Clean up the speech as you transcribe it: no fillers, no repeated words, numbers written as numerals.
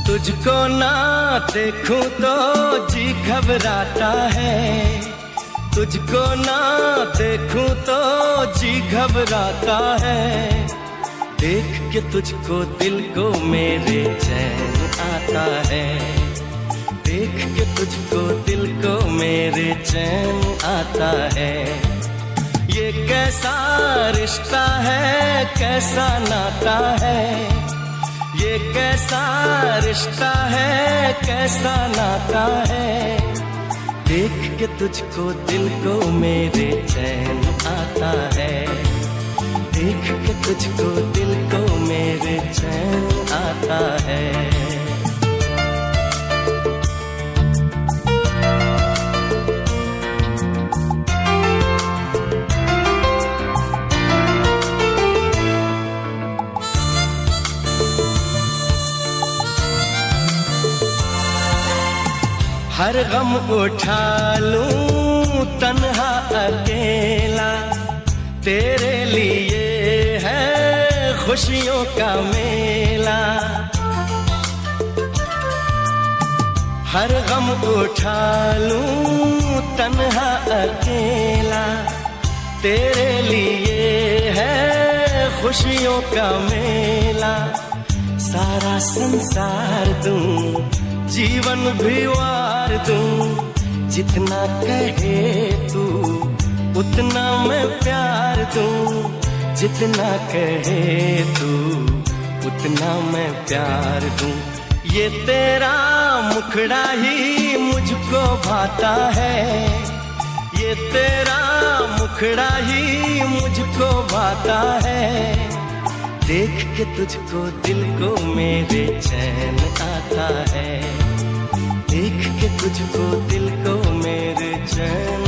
तुझको ना देखूं तो जी घबराता है, तुझको ना देखूं तो जी घबराता है। देख के तुझको दिल को मेरे चैन आता है, देख के तुझको दिल को मेरे चैन आता है। ये कैसा रिश्ता है, कैसा नाता है, ये कैसा रिश्ता है, कैसा नाता है। देख के तुझको दिल को मेरे चैन आता है, देख के तुझको दिल को मेरे चैन आता है। हर गम उठा लूं तन्हा अकेला, तेरे लिए है खुशियों का मेला। हर गम उठा लूं तन्हा अकेला, तेरे लिए है खुशियों का मेला। सारा संसार दूं, जीवन भी वार दूं, जितना कहे तू उतना मैं प्यार दूं, जितना कहे तू उतना मैं प्यार दूं। ये तेरा मुखड़ा ही मुझको भाता है, ये तेरा मुखड़ा ही मुझको भाता है। देख के तुझको दिल को मेरे चैन आता है, देख के तुझको दिल को मेरे चैन